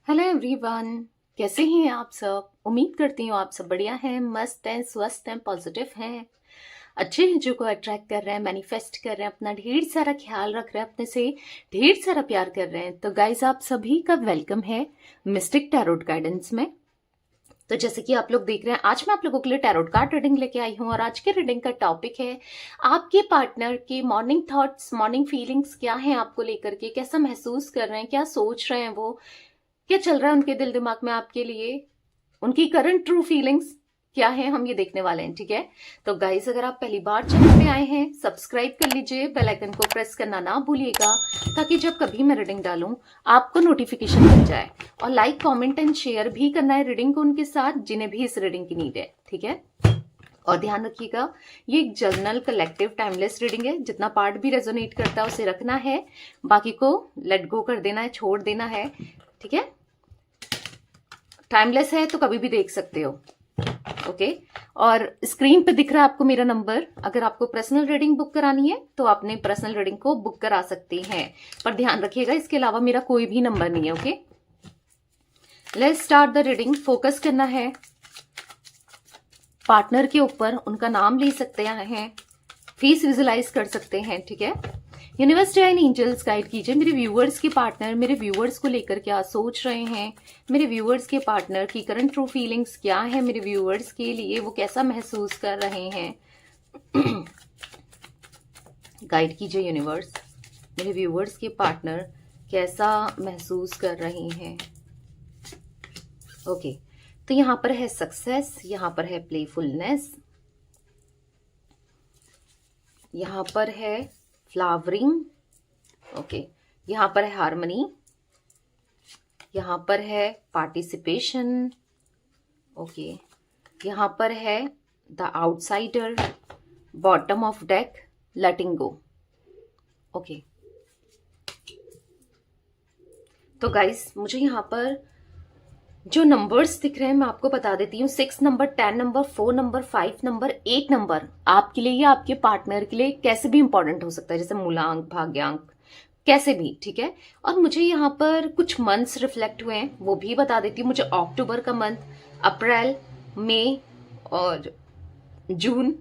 Hello everyone. कैसे हैं आप सब? उम्मीद करती हूँ आप सब बढ़िया हैं, मस्त हैं, स्वस्थ हैं, पॉजिटिव हैं, अच्छे हैं, जो को अट्रैक्ट कर रहे हैं, मैनिफेस्ट कर रहे हैं, अपना ढेर सारा ख्याल रख रहे हैं, अपने से ढेर सारा प्यार कर रहे हैं। तो गाइज आप सभी का वेलकम है मिस्टिक टैरोट गाइडेंस में। तो जैसे कि आप लोग देख रहे हैं, आज मैं आप लोगों के लिए टैरोट कार्ड रीडिंग लेके आई हूँ और आज के रीडिंग का टॉपिक है आपके पार्टनर के मॉर्निंग थॉट्स, मॉर्निंग फीलिंग्स क्या हैं आपको लेकर के, कैसा महसूस कर रहे हैं, क्या सोच रहे हैं, वो क्या चल रहा है उनके दिल दिमाग में आपके लिए, उनकी करंट ट्रू फीलिंग्स क्या है, हम ये देखने वाले हैं। ठीक है, तो गाइस अगर आप पहली बार चैनल पे आए हैं, सब्सक्राइब कर लीजिए, बेल आइकन को प्रेस करना ना भूलिएगा ताकि जब कभी मैं रीडिंग डालूं आपको नोटिफिकेशन मिल जाए। और लाइक, कमेंट एंड शेयर भी करना है रीडिंग को उनके साथ जिन्हें भी इस रीडिंग की नीड है। ठीक है, और ध्यान रखिएगा ये एक जर्नल कलेक्टिव टाइमलेस रीडिंग है। जितना पार्ट भी रेजोनेट करता है उसे रखना है, बाकी को लेट गो कर देना है, छोड़ देना है। ठीक है, टाइमलेस है तो कभी भी देख सकते हो। ओके, और स्क्रीन पे दिख रहा है आपको मेरा नंबर। अगर आपको पर्सनल रीडिंग बुक करानी है तो अपने पर्सनल रीडिंग को बुक करा सकती हैं, पर ध्यान रखिएगा इसके अलावा मेरा कोई भी नंबर नहीं है। Okay, let's start the reading. Focus करना है पार्टनर के ऊपर, उनका नाम ले सकते हैं, फेस विजुलाइज कर सकते हैं। ठीक है, यूनिवर्स डिवाइन एंजल्स गाइड कीजिए मेरे व्यूअर्स के पार्टनर मेरे व्यूअर्स को लेकर क्या सोच रहे हैं, मेरे व्यूअर्स के पार्टनर की करंट ट्रू फीलिंग्स क्या है, मेरे व्यूअर्स के लिए वो कैसा महसूस कर रहे हैं। गाइड कीजिए यूनिवर्स, मेरे व्यूअर्स के पार्टनर कैसा महसूस कर रहे हैं। ओके, तो यहां पर है सक्सेस, यहां पर है प्लेफुलनेस, यहां पर है फ्लावरिंग। ओके, यहां पर है हार्मनी, यहां पर है पार्टिसिपेशन। ओके, यहां पर है the outsider, bottom of deck, letting go. Okay, तो गाइस मुझे यहां पर जो नंबर्स दिख रहे हैं मैं आपको बता देती हूँ। 6 number, 10 number, 4 number, 5 number, 8 number आपके लिए या आपके पार्टनर के लिए कैसे भी इंपॉर्टेंट हो सकता है, जैसे मूलांक, भाग्यांक, कैसे भी। ठीक है, और मुझे यहाँ पर कुछ मंथ्स रिफ्लेक्ट हुए हैं वो भी बता देती हूँ। मुझे अक्टूबर का मंथ, अप्रैल, मई और जून,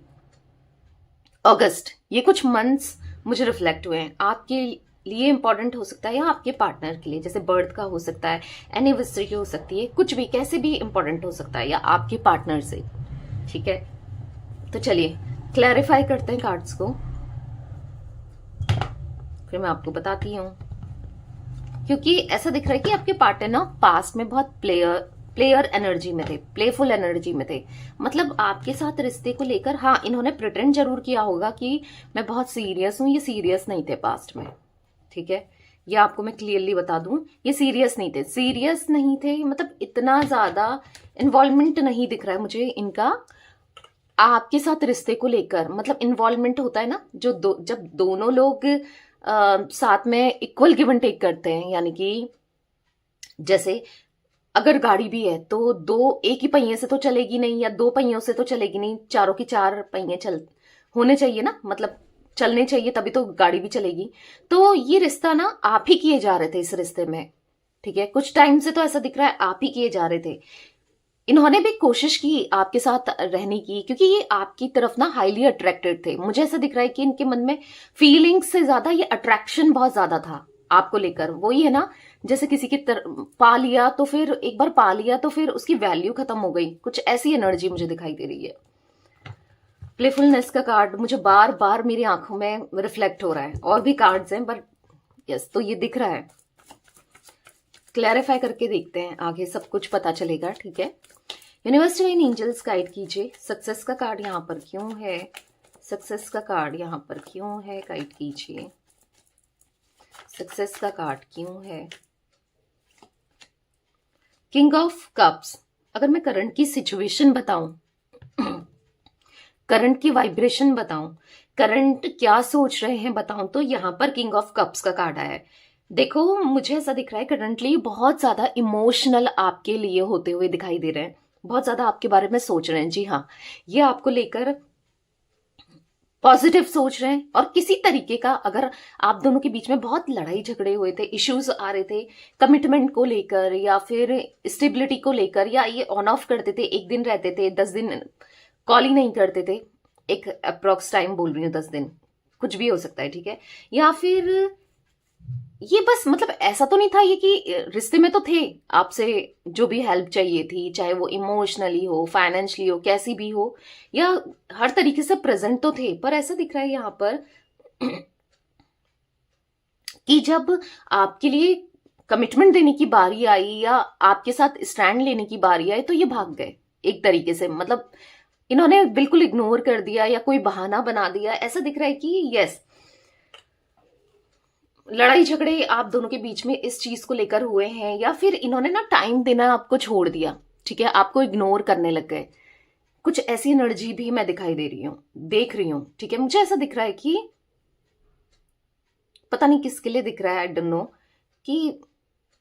अगस्त, ये कुछ मंथ्स मुझे रिफ्लेक्ट हुए हैं। आपके लिए इंपॉर्टेंट हो सकता है या आपके पार्टनर के लिए, जैसे बर्थ का हो सकता है, एनिवर्सरी की हो सकती है, कुछ भी कैसे भी इंपॉर्टेंट हो सकता है या आपके पार्टनर से। ठीक है, तो चलिए क्लैरिफाई करते हैं कार्ड्स को, फिर मैं आपको बताती हूँ। क्योंकि ऐसा दिख रहा है कि आपके पार्टनर ना पास्ट में बहुत प्लेयर एनर्जी में थे, प्लेफुल एनर्जी में थे। मतलब आपके साथ रिश्ते को लेकर, हाँ, इन्होंने प्रिटेंड जरूर किया होगा कि मैं बहुत सीरियस हूं, ये सीरियस नहीं थे पास्ट में। ठीक है, ये आपको मैं क्लियरली बता दूं, ये सीरियस नहीं थे, सीरियस नहीं थे, मतलब इतना ज्यादा इन्वॉल्वमेंट नहीं दिख रहा है मुझे इनका आपके साथ रिश्ते को लेकर। मतलब इन्वॉल्वमेंट होता है ना, जब दोनों लोग साथ में इक्वल गिव एंड टेक करते हैं, यानी कि जैसे अगर गाड़ी भी है तो दो एक ही पहिए से तो चलेगी नहीं, या दो पहियों से तो चलेगी नहीं, चारों की चार पहिए चल होने चाहिए ना, मतलब चलने चाहिए तभी तो गाड़ी भी चलेगी। तो ये रिश्ता ना आप ही किए जा रहे थे इस रिश्ते में। ठीक है, कुछ टाइम से तो ऐसा दिख रहा है आप ही किए जा रहे थे। इन्होंने भी कोशिश की आपके साथ रहने की, क्योंकि ये आपकी तरफ ना हाईली अट्रैक्टेड थे। मुझे ऐसा दिख रहा है कि इनके मन में फीलिंग्स से ज्यादा ये अट्रैक्शन बहुत ज्यादा था आपको लेकर। वही है ना, जैसे किसी की पा लिया तो फिर एक बार पा लिया तो फिर उसकी वैल्यू खत्म हो गई, कुछ ऐसी एनर्जी मुझे दिखाई दे रही है। प्लेफुलनेस का कार्ड मुझे बार बार मेरी आंखों में रिफ्लेक्ट हो रहा है, और भी कार्ड्स हैं पर यस, तो ये दिख रहा है। क्लैरिफाई करके देखते हैं, आगे सब कुछ पता चलेगा। ठीक है, यूनिवर्स डिवाइन एंजल्स गाइड कीजिए, सक्सेस का कार्ड यहाँ पर क्यों है, सक्सेस का कार्ड यहाँ पर क्यों है, गाइड कीजिए, सक्सेस का कार्ड क्यों है। किंग ऑफ कप्स, अगर मैं करंट की सिचुएशन बताऊं, करंट की वाइब्रेशन बताऊं, करंट क्या सोच रहे हैं बताऊं, तो यहां पर किंग ऑफ कप्स का कार्ड आया है। देखो मुझे ऐसा दिख रहा है करंटली बहुत ज्यादा इमोशनल आपके लिए होते हुए दिखाई दे रहे हैं, बहुत ज्यादा आपके बारे में सोच रहे हैं। जी हाँ, ये आपको लेकर पॉजिटिव सोच रहे हैं। और किसी तरीके का अगर आप दोनों के बीच में बहुत लड़ाई झगड़े हुए थे, इश्यूज आ रहे थे कमिटमेंट को लेकर या फिर स्टेबिलिटी को लेकर, या ये ऑन ऑफ करते थे, एक दिन रहते थे, 10 दिन कॉल ही नहीं करते थे, एक अप्रोक्स टाइम बोल रही हूँ 10 दिन, कुछ भी हो सकता है, ठीक है। या फिर ये बस मतलब ऐसा तो नहीं था ये कि रिश्ते में तो थे, आपसे जो भी हेल्प चाहिए थी, चाहे वो इमोशनली हो, फाइनेंशियली हो, कैसी भी हो, या हर तरीके से प्रेजेंट तो थे, पर ऐसा दिख रहा है यहाँ पर कि जब आपके लिए कमिटमेंट देने की बारी आई या आपके साथ स्टैंड लेने की बारी आई तो ये भाग गए एक तरीके से। मतलब इन्होंने बिल्कुल इग्नोर कर दिया या कोई बहाना बना दिया। ऐसा दिख रहा है कि यस, लड़ाई झगड़े आप दोनों के बीच में इस चीज को लेकर हुए हैं, या फिर इन्होंने ना टाइम देना आपको छोड़ दिया, ठीक है, आपको इग्नोर करने लग गए। कुछ ऐसी एनर्जी भी मैं दिखाई दे रही हूँ, देख रही हूँ, ठीक है। मुझे ऐसा दिख रहा है कि पता नहीं किसके लिए दिख रहा है, आई डोंट नो, कि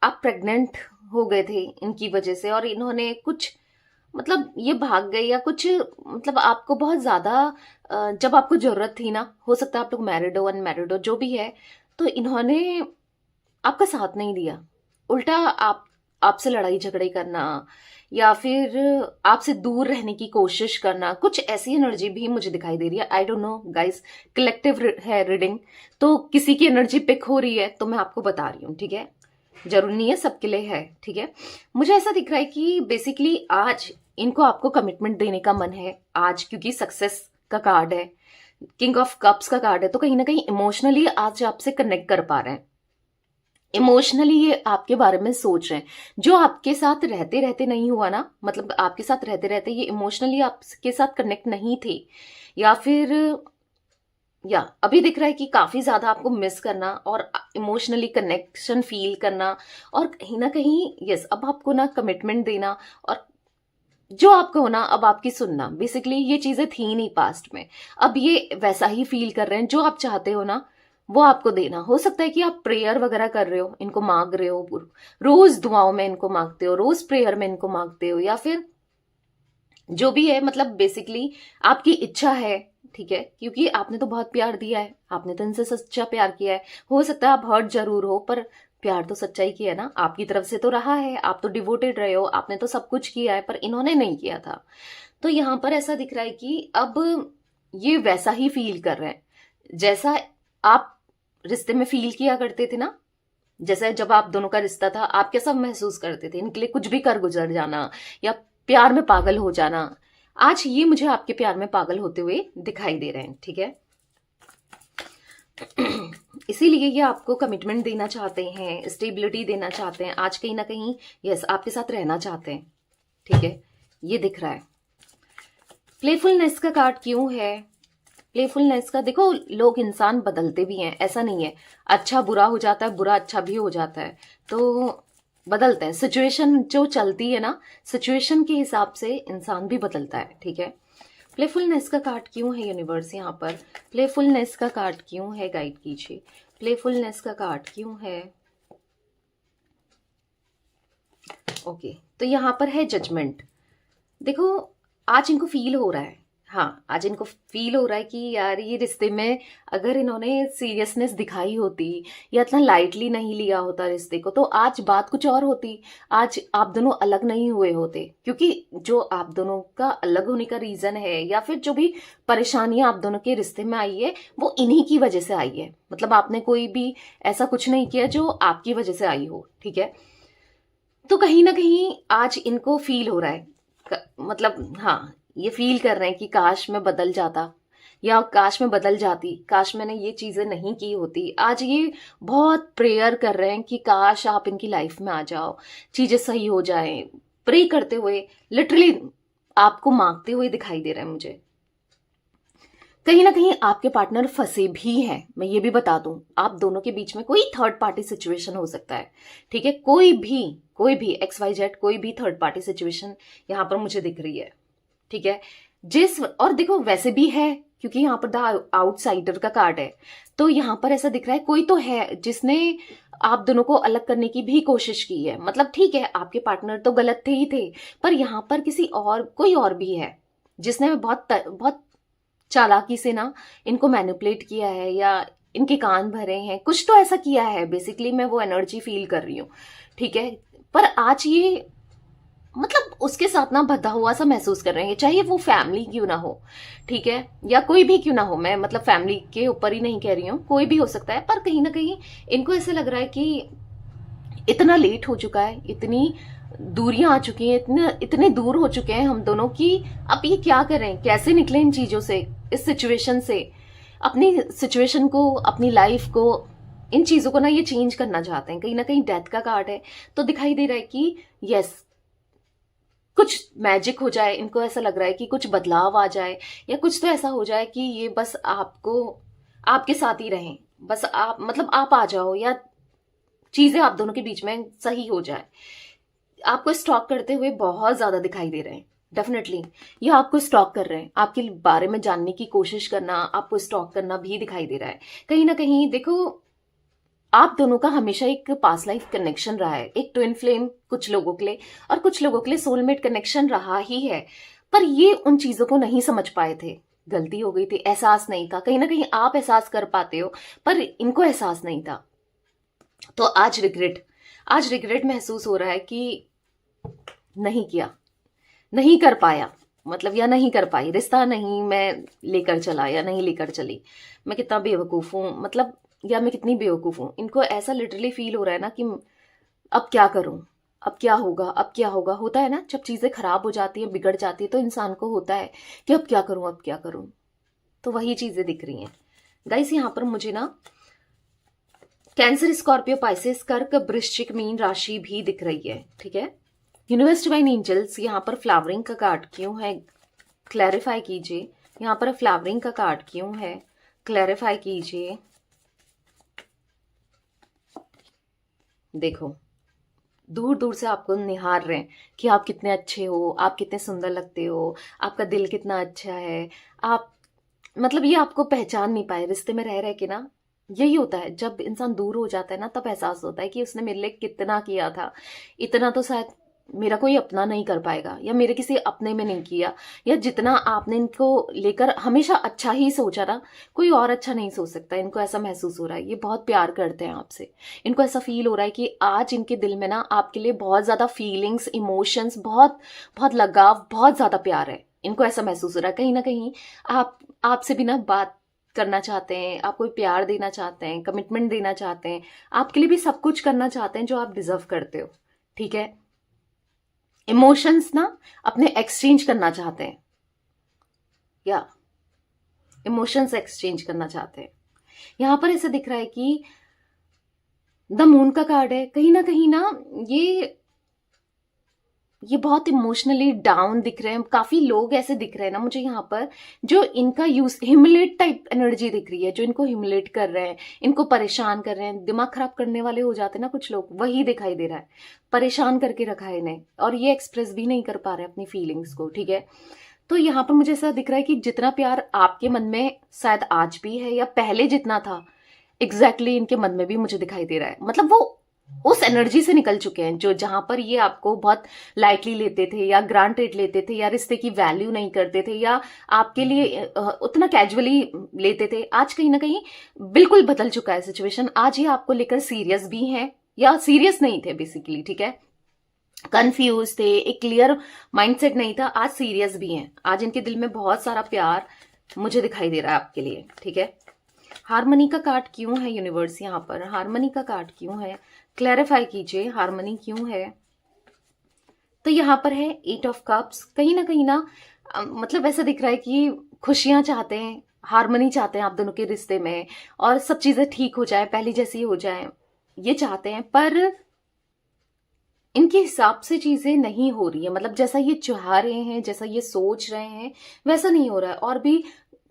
आप प्रेग्नेंट हो गए थे इनकी वजह से, और इन्होंने कुछ मतलब ये भाग गए या कुछ, मतलब आपको बहुत ज्यादा जब आपको जरूरत थी ना, हो सकता है आप लोग मैरिड हो, अनमैरिड हो, जो भी है, तो इन्होंने आपका साथ नहीं दिया, उल्टा आपसे लड़ाई झगड़े करना या फिर आपसे दूर रहने की कोशिश करना, कुछ ऐसी एनर्जी भी मुझे दिखाई दे रही है। I don't know guys, collective है रीडिंग, तो किसी की एनर्जी पिक हो रही है तो मैं आपको बता रही हूँ, ठीक है, जरूरी नहीं है सबके लिए है, ठीक है। मुझे ऐसा दिख रहा है कि बेसिकली आज इनको आपको कमिटमेंट देने का मन है आज, क्योंकि सक्सेस का कार्ड है, किंग ऑफ कप्स का कार्ड है, तो कहीं ना कहीं इमोशनली आज आपसे कनेक्ट कर पा रहे हैं, इमोशनली ये आपके बारे में सोच रहे हैं। जो आपके साथ रहते रहते नहीं हुआ ना, मतलब आपके साथ रहते रहते ये इमोशनली आपके साथ कनेक्ट नहीं थे, या फिर या अभी दिख रहा है कि काफी ज्यादा आपको मिस करना और इमोशनली कनेक्शन फील करना, और कहीं ना कहीं यस, अब आपको ना कमिटमेंट देना, और जो आपको होना अब आपकी सुनना। बेसिकली ये चीजें थी नहीं पास्ट में, अब ये वैसा ही फील कर रहे हैं, जो आप चाहते हो ना वो आपको देना। हो सकता है कि आप प्रेयर वगैरह कर रहे हो, इनको मांग रहे हो, रोज दुआओं में इनको मांगते हो, रोज प्रेयर में इनको मांगते हो, या फिर जो भी है, मतलब बेसिकली आपकी इच्छा है, ठीक है, क्योंकि आपने तो बहुत प्यार दिया है, आपने तो इनसे सच्चा प्यार किया है। हो सकता है आप हर्ट जरूर हो, पर प्यार तो सच्चाई किया है ना, आपकी तरफ से तो रहा है, आप तो डिवोटेड रहे हो, आपने तो सब कुछ किया है, पर इन्होंने नहीं किया था। तो यहां पर ऐसा दिख रहा है कि अब ये वैसा ही फील कर रहे हैं जैसा आप रिश्ते में फील किया करते थे ना। जैसे जब आप दोनों का रिश्ता था, आप कैसा महसूस करते थे, इनके लिए कुछ भी कर गुजर जाना या प्यार में पागल हो जाना। आज ये मुझे आपके प्यार में पागल होते हुए दिखाई दे रहे हैं, ठीक है। इसीलिए ये आपको कमिटमेंट देना चाहते हैं, स्टेबिलिटी देना चाहते हैं, आज कहीं ना कहीं यस आपके साथ रहना चाहते हैं, ठीक है, ये दिख रहा है। प्लेफुलनेस का कार्ड क्यों है? प्लेफुलनेस का देखो, लोग इंसान बदलते भी हैं, ऐसा नहीं है, अच्छा बुरा हो जाता है, बुरा अच्छा भी हो जाता है, तो बदलता है। सिचुएशन जो चलती है ना, सिचुएशन के हिसाब से इंसान भी बदलता है, ठीक है। प्लेफुलनेस का कार्ड क्यों है यूनिवर्स यहाँ पर? प्लेफुलनेस का कार्ड क्यों है? गाइड कीजिए। प्लेफुलनेस का कार्ड क्यों है? ओके, तो यहाँ पर है जजमेंट। देखो आज इनको फील हो रहा है, हाँ आज इनको फील हो रहा है कि यार ये रिश्ते में अगर इन्होंने सीरियसनेस दिखाई होती या इतना लाइटली नहीं लिया होता रिश्ते को, तो आज बात कुछ और होती, आज आप दोनों अलग नहीं हुए होते। क्योंकि जो आप दोनों का अलग होने का रीजन है या फिर जो भी परेशानियां आप दोनों के रिश्ते में आई है वो इन्हीं की वजह से आई है। मतलब आपने कोई भी ऐसा कुछ नहीं किया जो आपकी वजह से आई हो, ठीक है। तो कहीं ना कहीं आज इनको फील हो रहा है, मतलब हाँ ये फील कर रहे हैं कि काश मैं बदल जाता या काश मैं बदल जाती, काश मैंने ये चीजें नहीं की होती। आज ये बहुत प्रेयर कर रहे हैं कि काश आप इनकी लाइफ में आ जाओ, चीजें सही हो जाएं। प्रे करते हुए लिटरली आपको मांगते हुए दिखाई दे रहे हैं मुझे। कहीं ना कहीं आपके पार्टनर फंसे भी हैं, मैं ये भी बता दूं, आप दोनों के बीच में कोई थर्ड पार्टी सिचुएशन हो सकता है, ठीक है। कोई भी XYZ कोई भी थर्ड पार्टी सिचुएशन यहां पर मुझे दिख रही है, ठीक है। और देखो वैसे भी है क्योंकि यहाँ पर द आउटसाइडर का कार्ड है, तो यहाँ पर ऐसा दिख रहा है कोई तो है जिसने आप दोनों को अलग करने की भी कोशिश की है। मतलब ठीक है आपके पार्टनर तो गलत थे ही थे, पर यहाँ पर कोई और भी है जिसने बहुत चालाकी से ना इनको मैनिपुलेट किया है या इनके कान भरे हैं, कुछ तो ऐसा किया है। बेसिकली मैं वो एनर्जी फील कर रही हूँ, ठीक है। पर आज ये मतलब उसके साथ ना बंधा हुआ सा महसूस कर रहे हैं, चाहे वो फैमिली क्यों ना हो, ठीक है, या कोई भी क्यों ना हो। मैं मतलब फैमिली के ऊपर ही नहीं कह रही हूँ, कोई भी हो सकता है। पर कहीं ना कहीं इनको ऐसा लग रहा है कि इतना लेट हो चुका है, इतनी दूरियां आ चुकी हैं, इतने दूर हो चुके हैं हम दोनों कि अब ये क्या करें, कैसे निकले इन चीजों से, इस सिचुएशन से। अपनी सिचुएशन को, अपनी लाइफ को, इन चीजों को ना ये चेंज करना चाहते हैं। कहीं ना कहीं डेथ का कार्ड है, तो दिखाई दे रहा है कि यस, कुछ मैजिक हो जाए। इनको ऐसा लग रहा है कि कुछ बदलाव आ जाए, या कुछ तो ऐसा हो जाए कि ये बस आपको, आपके साथ ही रहें, बस आप मतलब आप आ जाओ, या चीजें आप दोनों के बीच में सही हो जाए। आपको स्टॉक करते हुए बहुत ज्यादा दिखाई दे रहे हैं, डेफिनेटली ये आपको स्टॉक कर रहे हैं। आपके बारे में जानने की कोशिश करना, आपको स्टॉक करना भी दिखाई दे रहा है। कहीं ना कहीं देखो, आप दोनों का हमेशा एक पास्ट लाइफ कनेक्शन रहा है, एक ट्विन फ्लेम कुछ लोगों के लिए, और कुछ लोगों के लिए सोलमेट कनेक्शन रहा ही है। पर ये उन चीजों को नहीं समझ पाए थे, गलती हो गई थी, एहसास नहीं था। कहीं ना कहीं आप एहसास कर पाते हो, पर इनको एहसास नहीं था। तो आज रिग्रेट महसूस हो रहा है कि नहीं किया, नहीं कर पाया, मतलब या नहीं कर पाई, रिश्ता नहीं मैं लेकर चला या नहीं लेकर चली। मैं कितना बेवकूफ हूं, मतलब या मैं कितनी बेवकूफ हूं। इनको ऐसा लिटरली फील हो रहा है ना कि अब क्या करूं, अब क्या होगा, अब क्या होगा। होता है ना, जब चीजें खराब हो जाती है, बिगड़ जाती है, तो इंसान को होता है कि अब क्या करूं, अब क्या करूं। तो वही चीजें दिख रही हैं गाइस यहाँ पर मुझे ना। कैंसर, स्कॉर्पियो, पाइसेस, कर्क, वृश्चिक, मीन राशि भी दिख रही है, ठीक है। यूनिवर्स डिवाइन एंजल्स, यहाँ पर फ्लावरिंग का कार्ड क्यों है, क्लैरिफाई कीजिए। यहाँ पर फ्लावरिंग का कार्ड क्यों है, क्लैरिफाई कीजिए। देखो, दूर दूर से आपको निहार रहे हैं कि आप कितने अच्छे हो, आप कितने सुंदर लगते हो, आपका दिल कितना अच्छा है। आप मतलब ये आपको पहचान नहीं पाए रिश्ते में रह रहे के ना। यही होता है, जब इंसान दूर हो जाता है ना, तब एहसास होता है कि उसने मेरे लिए कितना किया था। इतना तो शायद मेरा कोई अपना नहीं कर पाएगा, या मेरे किसी अपने में नहीं किया, या जितना आपने इनको लेकर हमेशा अच्छा ही सोचा ना, कोई और अच्छा नहीं सोच सकता। इनको ऐसा महसूस हो रहा है, ये बहुत प्यार करते हैं आपसे। इनको ऐसा फील हो रहा है कि आज इनके दिल में ना आपके लिए बहुत ज्यादा फीलिंग्स, इमोशंस, बहुत बहुत लगाव, बहुत ज्यादा प्यार है। इनको ऐसा महसूस हो रहा है कहीं ना कहीं आपसे भी ना बात करना चाहते हैं, आपको प्यार देना चाहते हैं, कमिटमेंट देना चाहते हैं, आपके लिए भी सब कुछ करना चाहते हैं जो आप डिजर्व करते हो, ठीक है। इमोशंस ना अपने एक्सचेंज करना चाहते हैं, या इमोशंस एक्सचेंज करना चाहते हैं। यहां पर ऐसा दिख रहा है कि द मून का कार्ड है। कहीं ना ये बहुत इमोशनली डाउन दिख रहे हैं। काफी लोग ऐसे दिख रहे हैं ना मुझे यहाँ पर, जो इनका यूज ह्यूमिलेट टाइप एनर्जी दिख रही है, जो इनको ह्यूमिलेट कर रहे हैं, इनको परेशान कर रहे हैं। दिमाग खराब करने वाले हो जाते हैं ना कुछ लोग, वही दिखाई दे रहा है। परेशान करके रखा है इन्हें, और ये एक्सप्रेस भी नहीं कर पा रहे अपनी फीलिंग्स को, ठीक है। तो यहाँ पर मुझे ऐसा दिख रहा है कि जितना प्यार आपके मन में शायद आज भी है, या पहले जितना था, एग्जैक्टली इनके मन में भी मुझे दिखाई दे रहा है। मतलब वो उस एनर्जी से निकल चुके हैं, जो जहां पर ये आपको बहुत लाइटली लेते थे, या ग्रांटेड लेते थे, या रिश्ते की वैल्यू नहीं करते थे, या आपके लिए उतना कैजुअली लेते थे। आज कहीं ना कहीं बिल्कुल बदल चुका है सिचुएशन। आज ये आपको लेकर सीरियस भी हैं, या सीरियस नहीं थे बेसिकली, ठीक है। कंफ्यूज थे, एक क्लियर माइंडसेट नहीं था। आज सीरियस भी हैं। आज इनके दिल में बहुत सारा प्यार मुझे दिखाई दे रहा है आपके लिए, ठीक है। हार्मनी का कार्ड क्यों है यूनिवर्स यहाँ पर, हार्मनी का कार्ड क्यों है, क्लैरिफाई कीजिए, हार्मनी क्यों है। तो यहाँ पर है 8 ऑफ कप्स। कहीं ना मतलब ऐसा दिख रहा है कि खुशियां चाहते हैं, हार्मनी चाहते हैं आप दोनों के रिश्ते में, और सब चीजें ठीक हो जाए, पहले जैसी हो जाए, ये चाहते हैं। पर इनके हिसाब से चीजें नहीं हो रही है। मतलब जैसा ये चाह रहे हैं, जैसा ये सोच रहे हैं, वैसा नहीं हो रहा है, और भी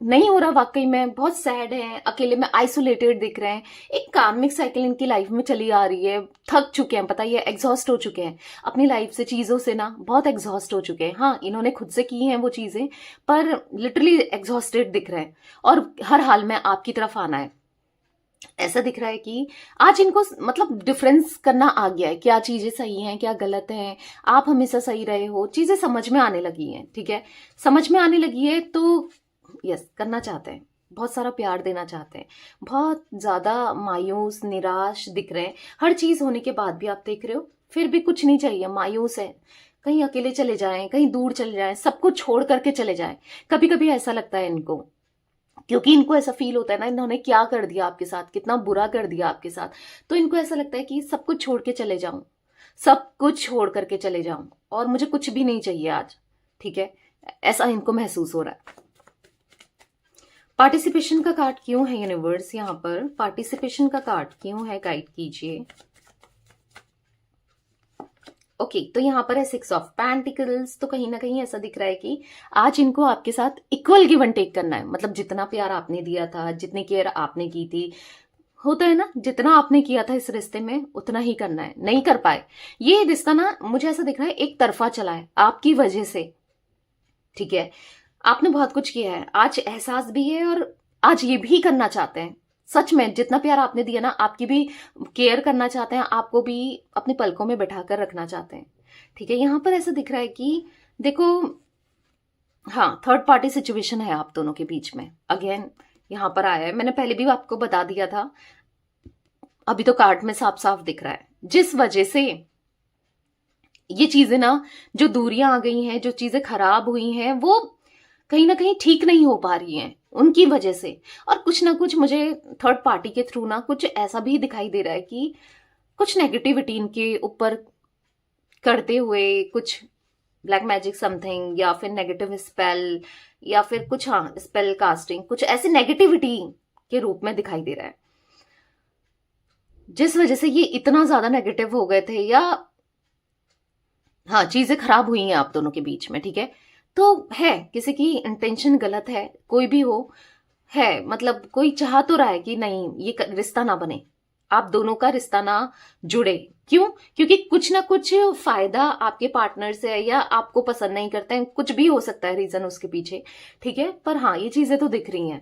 नहीं हो रहा। वाकई में बहुत सैड है, अकेले में आइसोलेटेड दिख रहे हैं। एक कार्मिक साइकिल इनकी लाइफ में चली आ रही है। थक चुके हैं, पता है, एग्जॉस्ट हो चुके हैं अपनी लाइफ से, चीजों से ना बहुत एग्जॉस्ट हो चुके हैं। हाँ, इन्होंने खुद से की हैं वो चीजें, पर लिटरली एग्जॉस्टेड दिख रहे हैं, और हर हाल में आपकी तरफ आना है। ऐसा दिख रहा है कि आज इनको मतलब डिफरेंस करना आ गया है, क्या चीजें सही हैं, क्या गलत हैं। आप हमेशा सही रहे हो, चीजें समझ में आने लगी हैं, ठीक है। समझ में आने लगी है, तो यस करना चाहते हैं, बहुत सारा प्यार देना चाहते हैं, बहुत ज़्यादा मायूस निराश दिख रहे हैं, हर चीज़ होने के बाद भी आप देख रहे हो फिर भी कुछ नहीं चाहिए, मायूस है, कहीं अकेले चले जाएं, कहीं दूर चले जाएं, सब कुछ छोड़ करके चले जाएं। कभी कभी ऐसा लगता है इनको, क्योंकि इनको ऐसा फील होता है ना इन्होंने क्या कर दिया आपके साथ, कितना बुरा कर दिया आपके साथ, तो इनको ऐसा लगता है कि सब कुछ छोड़ के चले जाऊं, सब कुछ छोड़ करके चले जाऊं और मुझे कुछ भी नहीं चाहिए आज, ठीक है, ऐसा इनको महसूस हो रहा है। पार्टिसिपेशन का कार्ड क्यों है यूनिवर्स यहाँ पर, पार्टिसिपेशन का कार्ड क्यों है, गाइड कीजिए। ओके तो यहाँ पर है 6 ऑफ पेंटिकल्स, तो कहीं ना कहीं ऐसा दिख रहा है कि आज इनको आपके साथ इक्वल गिव एंड टेक करना है, मतलब जितना प्यार आपने दिया था, जितनी केयर आपने की थी, होता है ना जितना आपने किया था इस रिश्ते में उतना ही करना है, नहीं कर पाए ये रिश्ता ना, मुझे ऐसा दिख रहा है एक तरफा चला है आपकी वजह से, ठीक है, आपने बहुत कुछ किया है, आज एहसास भी है और आज ये भी करना चाहते हैं, सच में जितना प्यार आपने दिया ना आपकी भी केयर करना चाहते हैं, आपको भी अपने पलकों में बैठा कर रखना चाहते हैं, ठीक है। यहां पर ऐसा दिख रहा है कि देखो हाँ थर्ड पार्टी सिचुएशन है आप दोनों के बीच में, अगेन यहां पर आया है, मैंने पहले भी आपको बता दिया था, अभी तो कार्ड में साफ साफ दिख रहा है, जिस वजह से ये चीजें ना, जो दूरियां आ गई हैं, जो चीजें खराब हुई हैं, वो कहीं ना कहीं ठीक नहीं हो पा रही हैं उनकी वजह से, और कुछ ना कुछ मुझे थर्ड पार्टी के थ्रू ना कुछ ऐसा भी दिखाई दे रहा है कि कुछ नेगेटिविटी इनके ऊपर करते हुए, कुछ ब्लैक मैजिक समथिंग, या फिर नेगेटिव स्पेल, या फिर कुछ हाँ स्पेल कास्टिंग, कुछ ऐसी नेगेटिविटी के रूप में दिखाई दे रहा है, जिस वजह से ये इतना ज्यादा नेगेटिव हो गए थे, या हाँ चीजें खराब हुई हैं आप दोनों के बीच में, ठीक है। तो है किसी की इंटेंशन गलत है, कोई भी हो है, मतलब कोई चाह तो रहा है कि नहीं ये रिश्ता ना बने, आप दोनों का रिश्ता ना जुड़े, क्यों, क्योंकि कुछ ना कुछ फायदा आपके पार्टनर से है, या आपको पसंद नहीं करते हैं, कुछ भी हो सकता है रीजन उसके पीछे, ठीक है, पर हाँ ये चीजें तो दिख रही हैं।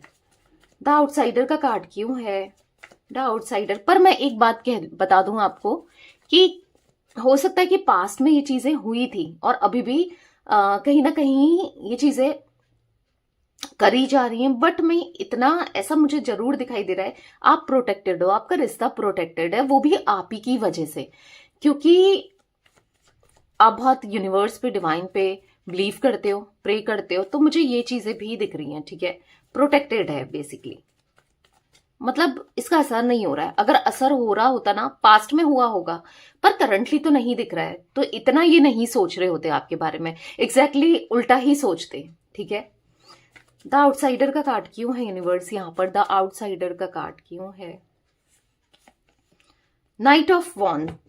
द आउटसाइडर का कार्ड क्यों है, द आउटसाइडर, पर मैं एक बात बता दूं आपको कि हो सकता है कि पास्ट में ये चीजें हुई थी और अभी भी कहीं ना कहीं ये चीजें करी जा रही हैं, बट मैं इतना ऐसा मुझे जरूर दिखाई दे रहा है, आप प्रोटेक्टेड हो, आपका रिश्ता प्रोटेक्टेड है, वो भी आप ही की वजह से, क्योंकि आप बहुत यूनिवर्स पे, डिवाइन पे बिलीव करते हो, प्रे करते हो, तो मुझे ये चीजें भी दिख रही हैं, ठीक है, प्रोटेक्टेड है बेसिकली, मतलब इसका असर नहीं हो रहा है, अगर असर हो रहा होता ना पास्ट में हुआ होगा, पर करंटली तो नहीं दिख रहा है, तो इतना ये नहीं सोच रहे होते आपके बारे में, एग्जैक्टली उल्टा ही सोचते, ठीक है। द आउटसाइडर का कार्ड क्यों है यूनिवर्स यहाँ पर, द आउटसाइडर का कार्ड क्यों है, नाइट ऑफ वॉन्ड्स,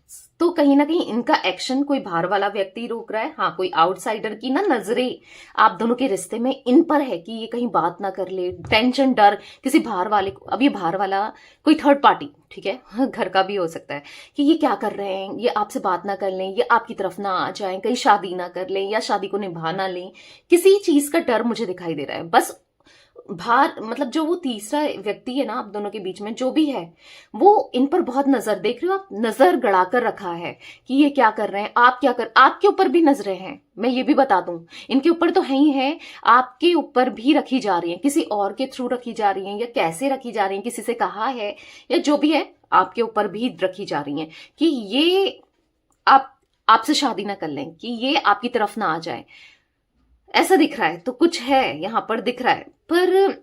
तो कहीं ना कहीं इनका एक्शन कोई बाहर वाला व्यक्ति रोक रहा है, हाँ कोई आउटसाइडर की ना नजरें आप दोनों के रिश्ते में इन पर है कि ये कहीं बात ना कर ले, टेंशन डर किसी बाहर वाले को, अब ये बाहर वाला कोई थर्ड पार्टी, ठीक है, घर का भी हो सकता है, कि ये क्या कर रहे हैं, ये आपसे बात ना कर लें, ये आपकी तरफ ना आ जाएं, कहीं शादी ना कर लें, या शादी को निभा ना लें, किसी चीज का डर मुझे दिखाई दे रहा है, बस बाहर, मतलब जो वो तीसरा व्यक्ति है ना आप दोनों के बीच में जो भी है, वो इन पर बहुत नजर, देख रहे हो आप, नजर गड़ाकर रखा है कि ये क्या कर रहे हैं, आप क्या कर, आपके ऊपर भी नजरें हैं, मैं ये भी बता दूं, इनके ऊपर तो है ही है, आपके ऊपर भी रखी जा रही है, किसी और के थ्रू रखी जा रही है, या कैसे रखी जा रही है, किसी से कहा है, या जो भी है आपके ऊपर भी रखी जा रही है कि ये आपसे शादी ना कर लें, कि ये आपकी तरफ ना आ जाए, ऐसा दिख रहा है, तो कुछ है यहां पर दिख रहा है, पर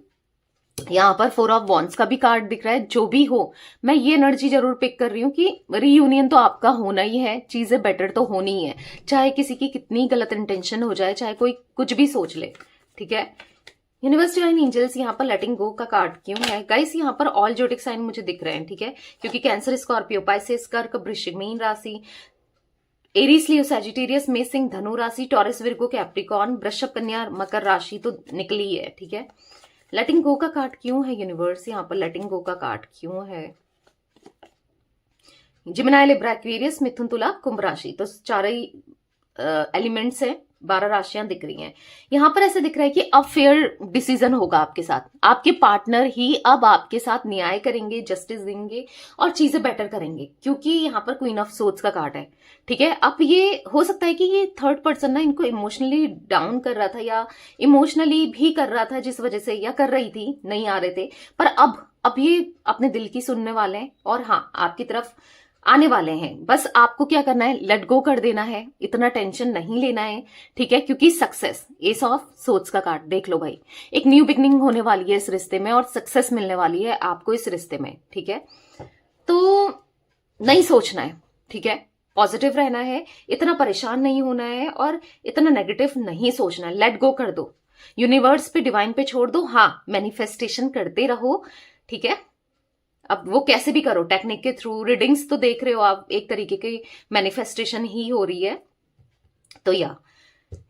यहाँ पर 4 ऑफ वॉन्ड्स का भी कार्ड दिख रहा है, जो भी हो मैं ये एनर्जी जरूर पिक कर रही हूँ कि रीयूनियन तो आपका होना ही है, चीजें बेटर तो होनी ही है, चाहे किसी की कितनी गलत इंटेंशन हो जाए, चाहे कोई कुछ भी सोच ले, ठीक है। यूनिवर्स डिवाइन एंजल्स यहाँ पर लेटिंग गो का कार्ड क्यों है गाइस, यहाँ पर ऑल जोटिक साइन मुझे दिख रहे हैं, ठीक है, क्योंकि कैंसर, स्कॉर्पियो, पाइसेस, कर्क, वृश्चिक, मीन राशि, एरीज, लियो, सैजिटेरियस, मेष, सिंह, धनु राशि, टॉरस, विर्गो, कैप्रिकॉर्न, वृषभ, कन्या, मकर राशि तो निकली है, ठीक है। लेटिंग गो का कार्ड क्यों है यूनिवर्स यहाँ पर, लेटिंग गो का कार्ड क्यों है, जिमिनाई, लिब्रा, एक्वेरियस, मिथुन, तुला, कुंभ राशि, तो चार ही एलिमेंट्स है, 12 राशियां दिख रही हैं। यहां पर ऐसे दिख रहा है कि अब फेयर डिसीजन होगा आपके साथ, आपके पार्टनर ही अब आपके साथ न्याय करेंगे, जस्टिस देंगे और चीजें बेटर करेंगे, क्योंकि यहाँ पर क्वीन ऑफ सोर्ड्स का कार्ड है। ठीक है, अब ये हो सकता है कि ये थर्ड पर्सन ना इनको इमोशनली डाउन कर रहा था या इमोशनली भी कर रहा था, जिस वजह से या कर रही थी, नहीं आ रहे थे, पर अब ये अपने दिल की सुनने वाले हैं और हाँ आपकी तरफ आने वाले हैं। बस आपको क्या करना है, लेट गो कर देना है, इतना टेंशन नहीं लेना है। ठीक है, क्योंकि सक्सेस, एस ऑफ सोर्ड्स का कार्ड देख लो भाई, एक न्यू बिगनिंग होने वाली है इस रिश्ते में और सक्सेस मिलने वाली है आपको इस रिश्ते में। ठीक है, तो नहीं सोचना है, ठीक है, पॉजिटिव रहना है, इतना परेशान नहीं होना है और इतना नेगेटिव नहीं सोचना है, लेट गो कर दो, यूनिवर्स पे, डिवाइन पे छोड़ दो। हाँ, मैनिफेस्टेशन करते रहो। ठीक है, अब वो कैसे भी करो, टेक्निक के थ्रू, रीडिंग्स तो देख रहे हो आप, एक तरीके की मैनिफेस्टेशन ही हो रही है।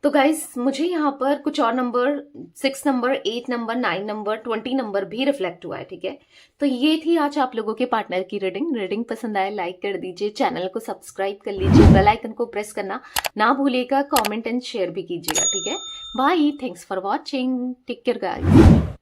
तो गाइज मुझे यहाँ पर कुछ और number 6 number, 8 number, 9 number, 20 number भी रिफ्लेक्ट हुआ है। ठीक है, तो ये थी आज आप लोगों के पार्टनर की रीडिंग पसंद आए लाइक कर दीजिए, चैनल को सब्सक्राइब कर लीजिए, बेल आइकन को प्रेस करना ना भूलिएगा, कमेंट एंड शेयर भी कीजिएगा। ठीक है, bye, thanks for watching, take care guys.